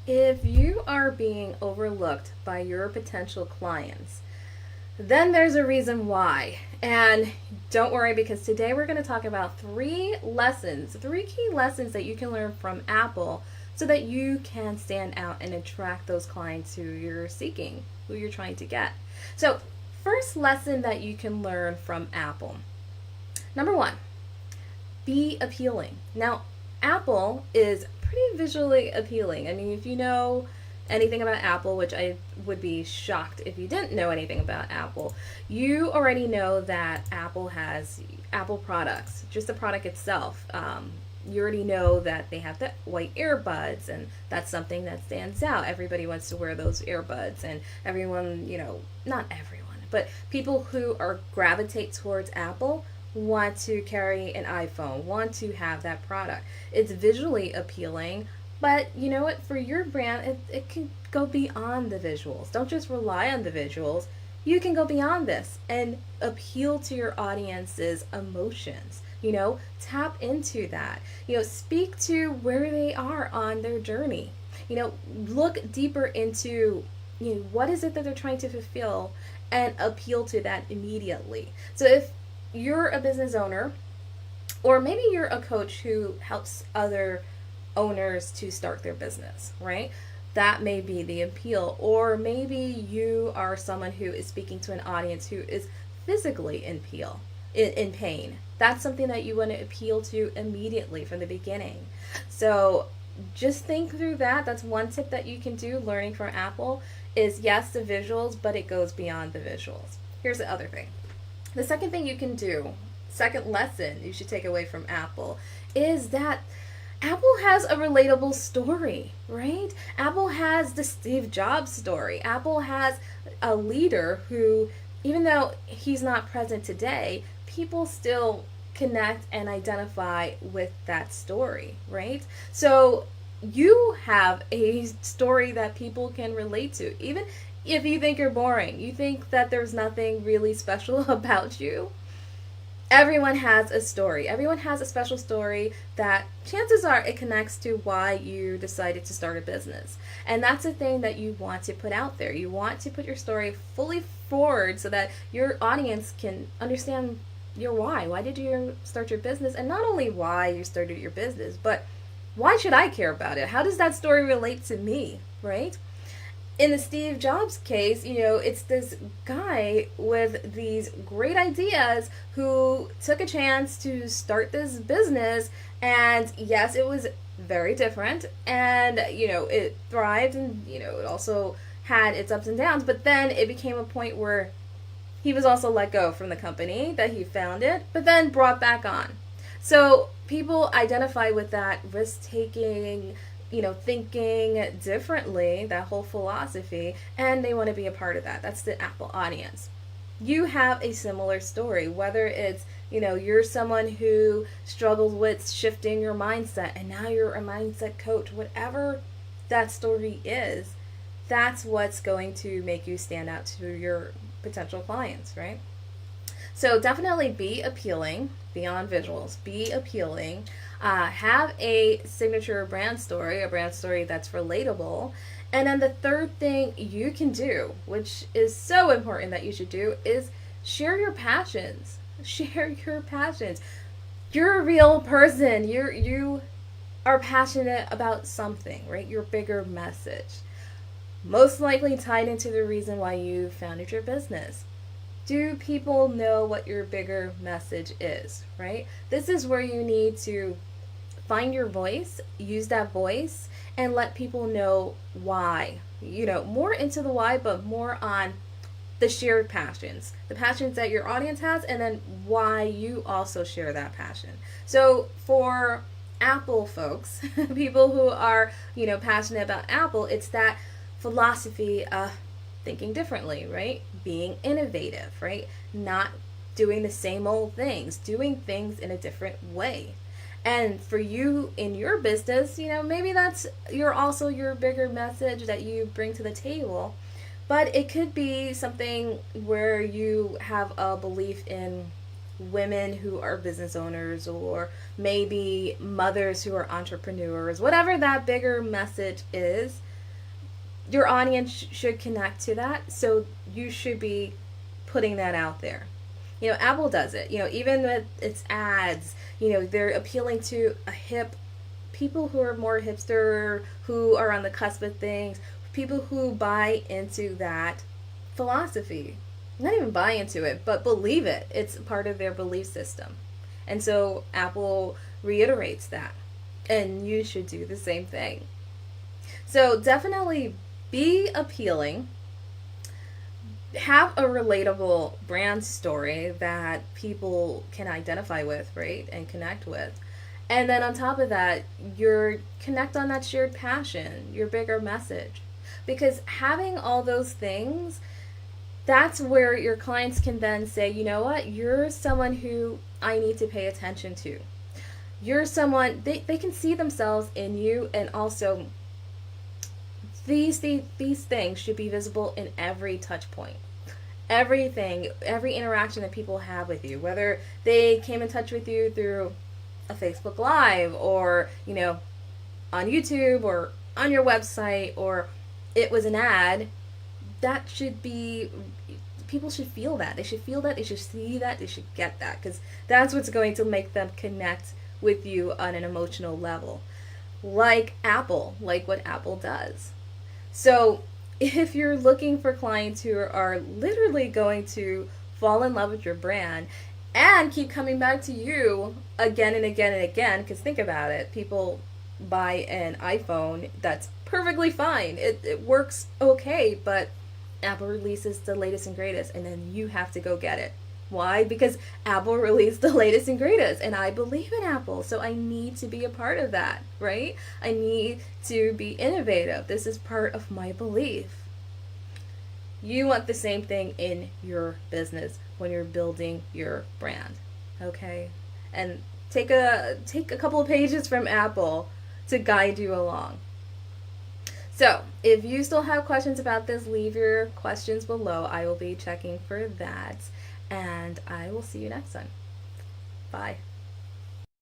If you are being overlooked by your potential clients, then there's a reason why. And don't worry, because today we're going to talk about three key lessons that you can learn from Apple so that you can stand out and attract those clients who you're seeking, who you're trying to get. So, first lesson that you can learn from Apple. Number one, be appealing. Now, Apple is pretty visually appealing. I mean, if you know anything about Apple, which I would be shocked if you didn't know anything about Apple, you already know that Apple has Apple products, just the product itself. You already know that they have the white earbuds, and that's something that stands out. Everybody wants to wear those earbuds, and everyone, not everyone, but people who are gravitate towards Apple want to carry an iPhone, want to have that product. It's visually appealing, but you know what? For your brand, it can go beyond the visuals. Don't just rely on the visuals. You can go beyond this and appeal to your audience's emotions. Tap into that. Speak to where they are on their journey. Look deeper into, what is it that they're trying to fulfill and appeal to that immediately. So if you're a business owner, or maybe you're a coach who helps other owners to start their business, right? That may be the appeal. Or maybe you are someone who is speaking to an audience who is physically in pain. That's something that you want to appeal to immediately from the beginning. So just think through that. That's one tip that you can do learning from Apple is, yes, the visuals, but it goes beyond the visuals. Here's the other thing. The second thing you can do, second lesson you should take away from Apple, is that Apple has a relatable story, right? Apple has the Steve Jobs story. Apple has a leader who, even though he's not present today, people still connect and identify with that story, right? So you have a story that people can relate to. Even if you think you're boring, you think that there's nothing really special about you, everyone has a story. Everyone has a special story that chances are it connects to why you decided to start a business. And that's a thing that you want to put out there. You want to put your story fully forward so that your audience can understand your why. Why did you start your business? And not only why you started your business, but why should I care about it? How does that story relate to me, right? In the Steve Jobs case, it's this guy with these great ideas who took a chance to start this business. And yes, it was very different. And, it thrived, and, it also had its ups and downs. But then it became a point where he was also let go from the company that he founded, but then brought back on. So people identify with that risk-taking, thinking differently, that whole philosophy, and they want to be a part of that. That's the Apple audience. You have a similar story, whether it's, you're someone who struggled with shifting your mindset and now you're a mindset coach, whatever that story is, that's what's going to make you stand out to your potential clients, right? So definitely be appealing beyond visuals. Be appealing. Have a signature brand story, a brand story that's relatable. And then the third thing you can do, which is so important that you should do, is share your passions. Share your passions. You're a real person. You are passionate about something, right? Your bigger message. Most likely tied into the reason why you founded your business. Do people know what your bigger message is, right? This is where you need to find your voice, use that voice, and let people know why. More into the why, but more on the shared passions, the passions that your audience has, and then why you also share that passion. So for Apple folks, people who are, passionate about Apple, it's that philosophy of thinking differently, right? Being innovative, right? Not doing the same old things, doing things in a different way. And for you in your business, maybe that's also your bigger message that you bring to the table. But it could be something where you have a belief in women who are business owners, or maybe mothers who are entrepreneurs. Whatever that bigger message is, your audience should connect to that. So you should be putting that out there. Apple does it. Even with its ads, they're appealing to a hip people who are more hipster, who are on the cusp of things, people who buy into that philosophy. Not even buy into it, but believe it. It's part of their belief system. And so Apple reiterates that. And you should do the same thing. So definitely be appealing. Have a relatable brand story that people can identify with, right? And connect with. And then on top of that, connect on that shared passion, your bigger message. Because having all those things, that's where your clients can then say, you know what, you're someone who I need to pay attention to. You're someone, they can see themselves in you, and also these things should be visible in every touch point. Everything, every interaction that people have with you, whether they came in touch with you through a Facebook Live, or on YouTube, or on your website, or it was an ad, that should be, people should feel that. They should feel that. They should see that. They should get that, because that's what's going to make them connect with you on an emotional level, like what Apple does. So if you're looking for clients who are literally going to fall in love with your brand and keep coming back to you again and again and again, because think about it, people buy an iPhone, that's perfectly fine. It works okay, but Apple releases the latest and greatest, and then you have to go get it. Why? Because Apple released the latest and greatest, and I believe in Apple, so I need to be a part of that, right? I need to be innovative. This is part of my belief. You want the same thing in your business when you're building your brand, okay? And take a couple of pages from Apple to guide you along. So, if you still have questions about this, leave your questions below. I will be checking for that. And I will see you next time. Bye.